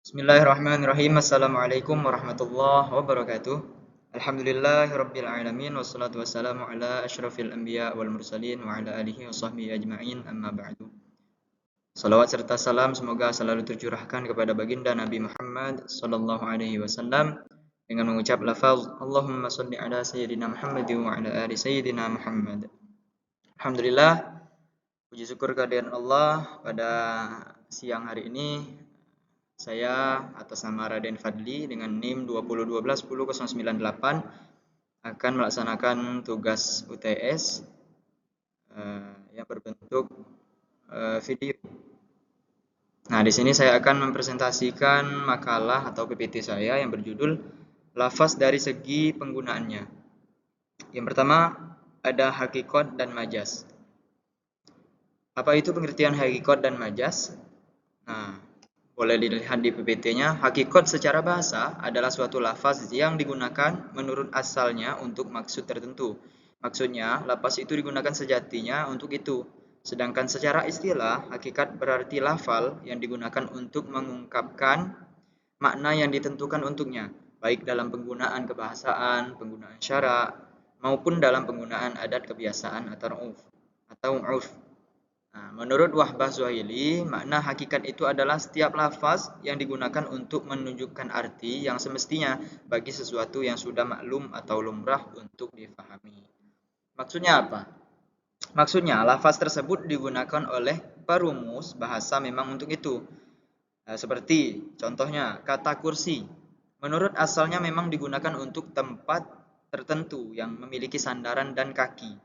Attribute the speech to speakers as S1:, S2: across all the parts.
S1: Bismillahirrahmanirrahim. Assalamualaikum warahmatullahi wabarakatuh. Alhamdulillahirabbil alamin wassalatu wassalamu ala asyrafil anbiya wal mursalin wa ala alihi wa sahbihi ajma'in amma ba'du. Salawat serta salam semoga selalu tercurahkan kepada baginda Nabi Muhammad sallallahu alaihi wasallam dengan mengucap lafaz Allahumma shalli ala sayyidina Muhammad wa ala ali sayyidina Muhammad. Alhamdulillah, puji syukur kehadiran Allah pada siang hari ini. Saya atas nama Raden Fadli dengan NIM 20121098 akan melaksanakan tugas UTS yang berbentuk video. Nah, di sini saya akan mempresentasikan makalah atau PPT saya yang berjudul Lafaz dari segi penggunaannya. Yang pertama ada hakikat dan majaz. Apa itu pengertian hakikat dan majaz? Nah, boleh dilihat di PPT-nya, hakikat secara bahasa adalah suatu lafaz yang digunakan menurut asalnya untuk maksud tertentu. Maksudnya, lafaz itu digunakan sejatinya untuk itu. Sedangkan secara istilah, hakikat berarti lafal yang digunakan untuk mengungkapkan makna yang ditentukan untuknya, baik dalam penggunaan kebahasaan, penggunaan syarak, maupun dalam penggunaan adat kebiasaan atau urf. Nah, menurut Wahbah Zuhaili, makna hakikat itu adalah setiap lafaz yang digunakan untuk menunjukkan arti yang semestinya bagi sesuatu yang sudah maklum atau lumrah untuk difahami. Maksudnya apa? Maksudnya, lafaz tersebut digunakan oleh perumus bahasa memang untuk itu. Seperti contohnya, kata kursi. Menurut asalnya memang digunakan untuk tempat tertentu yang memiliki sandaran dan kaki.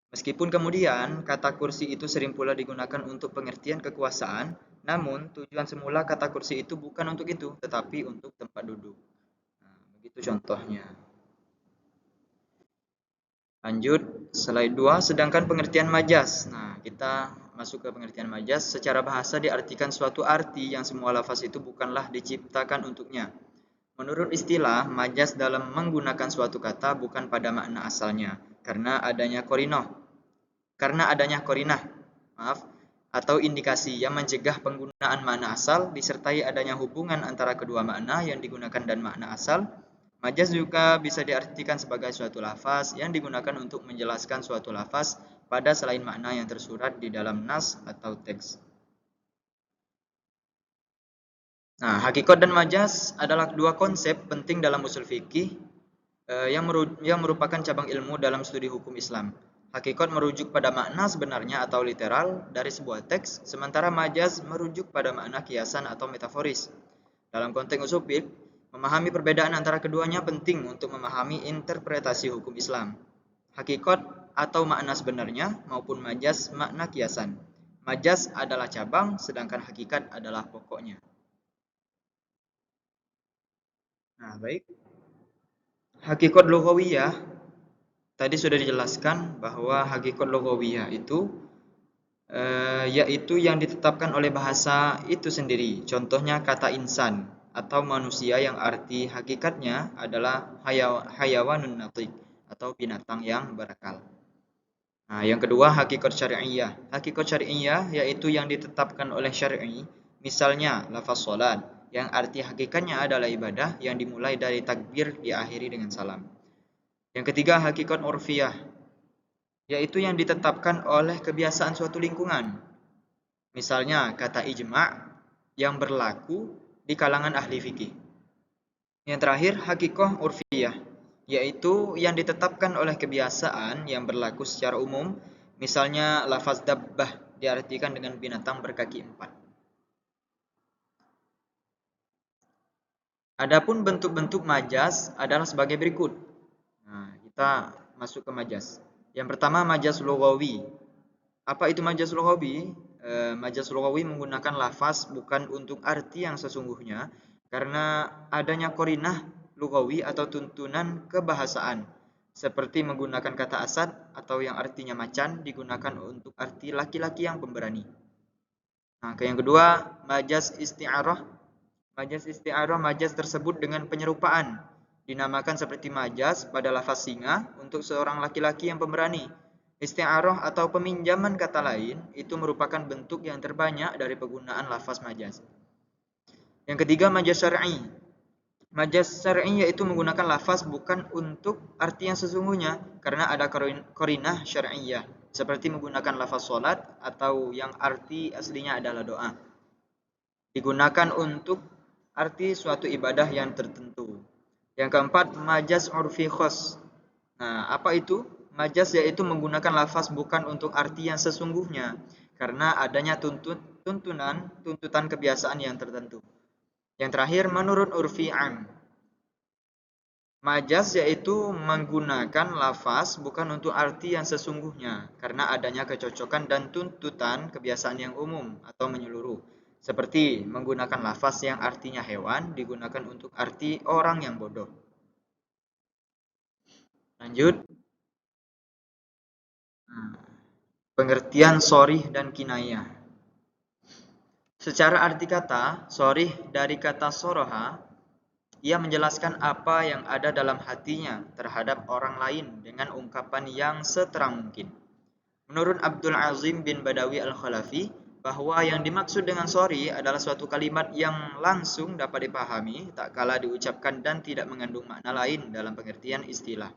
S1: Meskipun kemudian kata kursi itu sering pula digunakan untuk pengertian kekuasaan, namun tujuan semula kata kursi itu bukan untuk itu, tetapi untuk tempat duduk. Nah, begitu contohnya. Lanjut, slide 2, sedangkan pengertian majaz. Nah, kita masuk ke pengertian majaz. Secara bahasa diartikan suatu arti yang semua lafaz itu bukanlah diciptakan untuknya. Menurut istilah, majaz dalam menggunakan suatu kata bukan pada makna asalnya, karena adanya korinah, atau indikasi yang mencegah penggunaan makna asal disertai adanya hubungan antara kedua makna yang digunakan dan makna asal. Majaz juga bisa diartikan sebagai suatu lafaz yang digunakan untuk menjelaskan suatu lafaz pada selain makna yang tersurat di dalam nas atau teks. Nah, hakikat dan majaz adalah dua konsep penting dalam usul fikih yang merupakan cabang ilmu dalam studi hukum Islam. Hakikat merujuk pada makna sebenarnya atau literal dari sebuah teks, sementara majaz merujuk pada makna kiasan atau metaforis. Dalam konteks usul fikih, memahami perbedaan antara keduanya penting untuk memahami interpretasi hukum Islam. Hakikat atau makna sebenarnya maupun majaz makna kiasan. Majaz adalah cabang, sedangkan hakikat adalah pokoknya. Nah, baik. Hakikat lughawiyah tadi sudah dijelaskan bahwa hakikat lughawiyah itu yaitu yang ditetapkan oleh bahasa itu sendiri. Contohnya kata insan atau manusia yang arti hakikatnya adalah hayawanun natiq atau binatang yang berakal. Nah, yang kedua hakikat syar'iyyah. Hakikat syar'iyyah yaitu yang ditetapkan oleh syar'i. Misalnya lafaz salat yang arti hakikatnya adalah ibadah yang dimulai dari takbir diakhiri dengan salam. Yang ketiga hakikat urfiyah, yaitu yang ditetapkan oleh kebiasaan suatu lingkungan. Misalnya kata ijma' yang berlaku di kalangan ahli fikih. Yang terakhir hakikah urfiyah, yaitu yang ditetapkan oleh kebiasaan yang berlaku secara umum. Misalnya lafaz dabbah diartikan dengan binatang berkaki 4. Adapun bentuk-bentuk majaz adalah sebagai berikut. Nah, kita masuk ke majaz. Yang pertama majaz lughawi. Apa itu majaz lughawi? Majaz lughawi menggunakan lafaz bukan untuk arti yang sesungguhnya karena adanya qarinah lughawi atau tuntunan kebahasaan. Seperti menggunakan kata asad atau yang artinya macan digunakan untuk arti laki-laki yang pemberani. Nah, yang kedua, majaz isti'arah. Majaz isti'arah majaz tersebut dengan penyerupaan. Dinamakan seperti majaz pada lafaz singa untuk seorang laki-laki yang pemberani. Isti'arah atau peminjaman kata lain itu merupakan bentuk yang terbanyak dari penggunaan lafaz majaz. Yang ketiga, majaz syar'i. Majaz syar'i yaitu menggunakan lafaz bukan untuk arti yang sesungguhnya karena ada qarinah syar'iyyah, seperti menggunakan lafaz salat atau yang arti aslinya adalah doa. Digunakan untuk arti suatu ibadah yang tertentu. Yang keempat, majaz urfi khos. Nah, apa itu? Majaz yaitu menggunakan lafaz bukan untuk arti yang sesungguhnya karena adanya tuntutan kebiasaan yang tertentu. Yang terakhir, menurut urfi am. Majaz yaitu menggunakan lafaz bukan untuk arti yang sesungguhnya karena adanya kecocokan dan tuntutan kebiasaan yang umum atau menyeluruh. Seperti menggunakan lafaz yang artinya hewan digunakan untuk arti orang yang bodoh. Lanjut. Pengertian sharih dan kinayah. Secara arti kata, sharih dari kata soroha, ia menjelaskan apa yang ada dalam hatinya terhadap orang lain dengan ungkapan yang seterang mungkin. Menurut Abdul Azim bin Badawi Al-Khalafi, bahwa yang dimaksud dengan sorry adalah suatu kalimat yang langsung dapat dipahami, tak kala diucapkan dan tidak mengandung makna lain dalam pengertian istilah.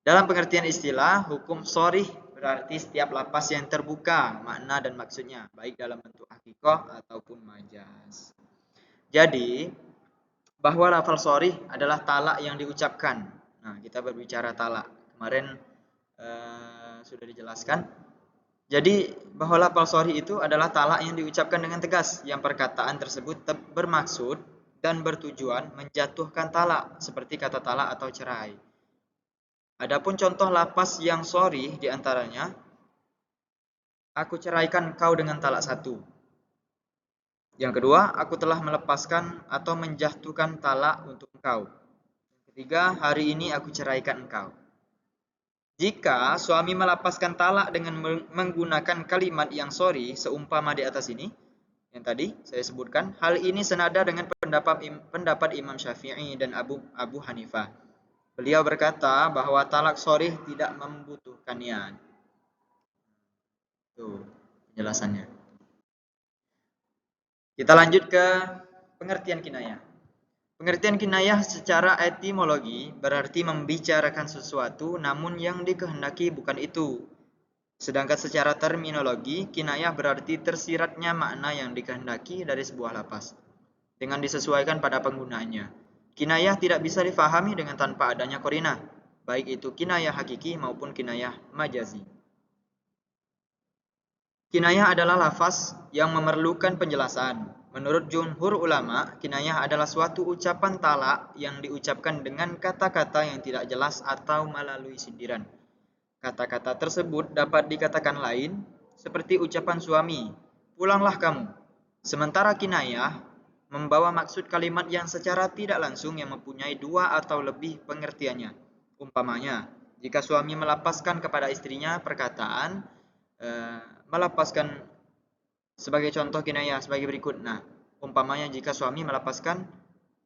S1: Dalam pengertian istilah, hukum sorry berarti setiap lapas yang terbuka makna dan maksudnya, baik dalam bentuk hakikoh ataupun majaz. Jadi, bahwa lafal sorry adalah talak yang diucapkan. Nah, kita berbicara talak. Kemarin sudah dijelaskan. Jadi, bahwa lafal sorry itu adalah talak yang diucapkan dengan tegas, yang perkataan tersebut bermaksud dan bertujuan menjatuhkan talak, seperti kata talak atau cerai. Adapun contoh lapas yang sorry diantaranya, aku ceraikan kau dengan talak satu. Yang kedua, aku telah melepaskan atau menjatuhkan talak untuk engkau. Yang ketiga, hari ini aku ceraikan engkau. Jika suami melepaskan talak dengan menggunakan kalimat yang sorry seumpama di atas ini, yang tadi saya sebutkan, hal ini senada dengan pendapat Imam Syafi'i dan Abu Hanifah. Beliau berkata bahwa talak sorry tidak membutuhkan niat. Tuh penjelasannya. Kita lanjut ke pengertian kinayah. Pengertian kinayah secara etimologi berarti membicarakan sesuatu namun yang dikehendaki bukan itu. Sedangkan secara terminologi, kinayah berarti tersiratnya makna yang dikehendaki dari sebuah lapas dengan disesuaikan pada penggunaannya. Kinayah tidak bisa difahami dengan tanpa adanya qarinah, baik itu kinayah hakiki maupun kinayah majazi. Kinayah adalah lafaz yang memerlukan penjelasan. Menurut jumhur ulama, kinayah adalah suatu ucapan talak yang diucapkan dengan kata-kata yang tidak jelas atau melalui sindiran. Kata-kata tersebut dapat dikatakan lain, seperti ucapan suami, "Pulanglah kamu." Sementara kinayah membawa maksud kalimat yang secara tidak langsung yang mempunyai dua atau lebih pengertiannya. Umpamanya, jika suami melapaskan kepada istrinya perkataan, melepaskan sebagai contoh kinayah sebagai berikut. Nah, umpamanya jika suami melepaskan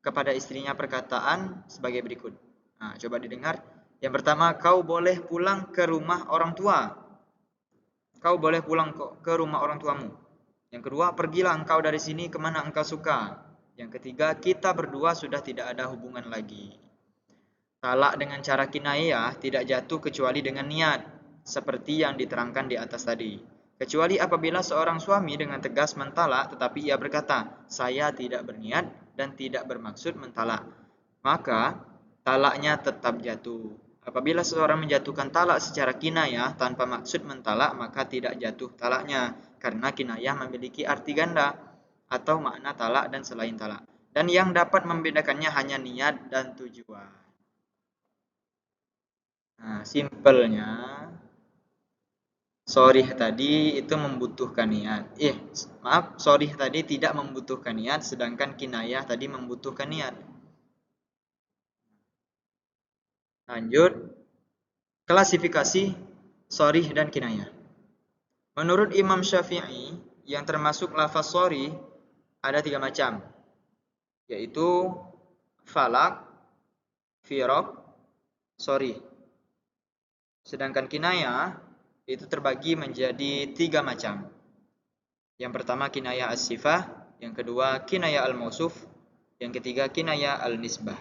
S1: kepada istrinya perkataan sebagai berikut. Nah, coba didengar. Yang pertama, kau boleh pulang ke rumah orang tua. Kau boleh pulang ke rumah orang tuamu. Yang kedua, pergilah engkau dari sini kemana engkau suka. Yang ketiga, kita berdua sudah tidak ada hubungan lagi. Talak dengan cara kinayah tidak jatuh kecuali dengan niat, seperti yang diterangkan di atas tadi. Kecuali apabila seorang suami dengan tegas mentalak tetapi ia berkata, "Saya tidak berniat dan tidak bermaksud mentalak." Maka talaknya tetap jatuh. Apabila seorang menjatuhkan talak secara kinayah tanpa maksud mentalak, maka tidak jatuh talaknya karena kinayah memiliki arti ganda atau makna talak dan selain talak. Dan yang dapat membedakannya hanya niat dan tujuan. Nah, simpelnya sorry tadi itu membutuhkan niat. Sorry tadi tidak membutuhkan niat, sedangkan kinayah tadi membutuhkan niat. Lanjut, klasifikasi sorry dan kinayah. Menurut Imam Syafi'i, yang termasuk lafaz sorry ada 3 macam, yaitu falak, firaq, sorry. Sedangkan kinayah itu terbagi menjadi 3 macam. Yang pertama kinayah as-sifah, yang kedua kinayah al-mausuf, yang ketiga kinayah al-nisbah.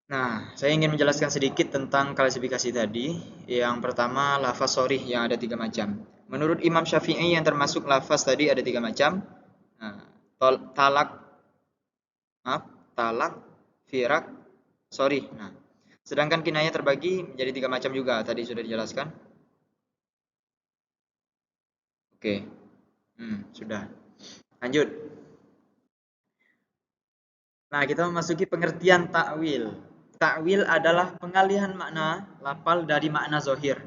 S1: Nah, saya ingin menjelaskan sedikit tentang klasifikasi tadi. Yang pertama, lafaz sharih yang ada 3 macam. Menurut Imam Syafi'i yang termasuk lafaz tadi ada 3 macam. Nah, talak, maaf, talak, firak, sharih. Nah, sedangkan kinayah terbagi menjadi 3 macam juga. Tadi sudah dijelaskan. Oke, sudah. Lanjut. Nah, kita memasuki pengertian takwil. Takwil adalah pengalihan makna lafal dari makna zohir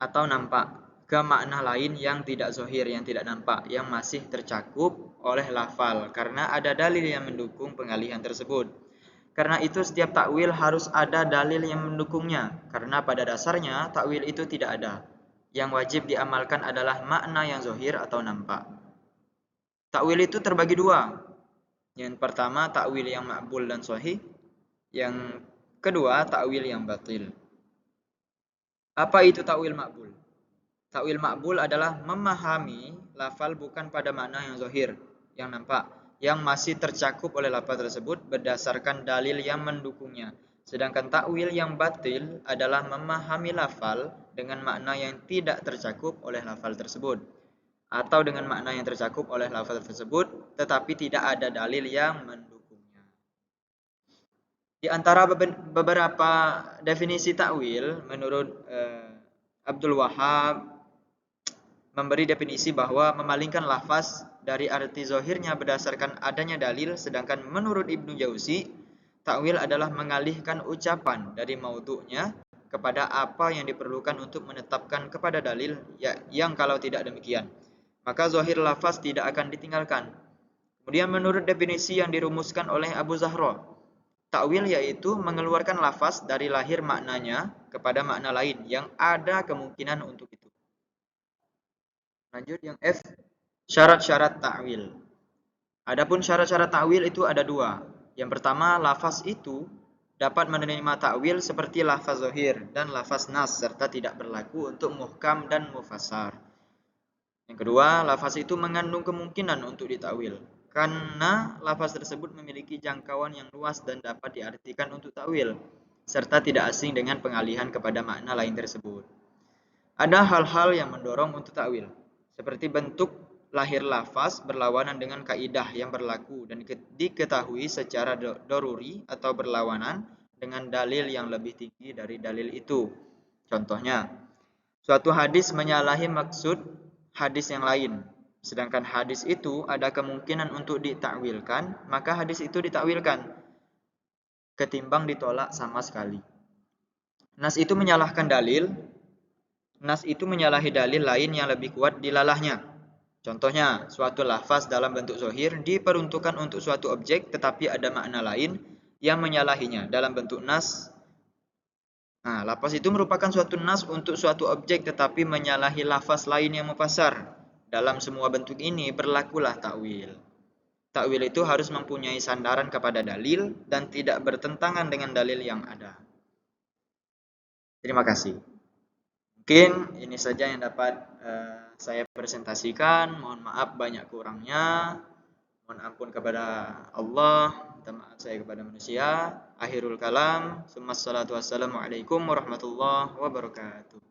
S1: atau nampak ke makna lain yang tidak zohir, yang tidak nampak, yang masih tercakup oleh lafal karena ada dalil yang mendukung pengalihan tersebut. Karena itu setiap takwil harus ada dalil yang mendukungnya, karena pada dasarnya takwil itu tidak ada. Yang wajib diamalkan adalah makna yang zohir atau nampak. Takwil itu terbagi 2. Yang pertama takwil yang makbul dan sahih, yang kedua takwil yang batil. Apa itu takwil makbul? Takwil makbul adalah memahami lafal bukan pada makna yang zahir, yang nampak, yang masih tercakup oleh lafal tersebut berdasarkan dalil yang mendukungnya. Sedangkan takwil yang batil adalah memahami lafal dengan makna yang tidak tercakup oleh lafal tersebut, atau dengan makna yang tercakup oleh lafal tersebut tetapi tidak ada dalil yang mendukungnya. Di antara beberapa definisi takwil menurut Abdul Wahab memberi definisi bahwa memalingkan lafaz dari arti zahirnya berdasarkan adanya dalil, sedangkan menurut Ibnu Jauzi takwil adalah mengalihkan ucapan dari maudhu'nya kepada apa yang diperlukan untuk menetapkan kepada dalil yang kalau tidak demikian maka zahir lafaz tidak akan ditinggalkan. Kemudian menurut definisi yang dirumuskan oleh Abu Zahra, takwil yaitu mengeluarkan lafaz dari lahir maknanya kepada makna lain yang ada kemungkinan untuk itu. Lanjut yang F, syarat-syarat takwil. Adapun syarat-syarat takwil itu ada 2. Yang pertama, lafaz itu dapat menerima takwil seperti lafaz zahir dan lafaz nas serta tidak berlaku untuk muhkam dan mufassar. Yang kedua, lafaz itu mengandung kemungkinan untuk ditakwil karena lafaz tersebut memiliki jangkauan yang luas dan dapat diartikan untuk takwil serta tidak asing dengan pengalihan kepada makna lain tersebut. Ada hal-hal yang mendorong untuk takwil, seperti bentuk lahir lafaz berlawanan dengan kaidah yang berlaku dan diketahui secara doruri atau berlawanan dengan dalil yang lebih tinggi dari dalil itu. Contohnya, suatu hadis menyalahi maksud hadis yang lain, sedangkan hadis itu ada kemungkinan untuk ditakwilkan, maka hadis itu ditakwilkan ketimbang ditolak sama sekali. Nas itu menyalahkan dalil, nas itu menyalahi dalil lain yang lebih kuat dilalahnya. Contohnya, suatu lafaz dalam bentuk zahir diperuntukkan untuk suatu objek tetapi ada makna lain yang menyalahinya dalam bentuk nas. Nah, lafaz itu merupakan suatu nas untuk suatu objek tetapi menyalahi lafaz lain yang mufassar. Dalam semua bentuk ini berlakulah takwil. Takwil itu harus mempunyai sandaran kepada dalil dan tidak bertentangan dengan dalil yang ada. Terima kasih. Mungkin ini saja yang dapat saya presentasikan. Mohon maaf banyak kurangnya. Mohon ampun kepada Allah, minta maaf saya kepada manusia. Akhirul kalam. Summa salatu wassalamu alaikum warahmatullahi wabarakatuh.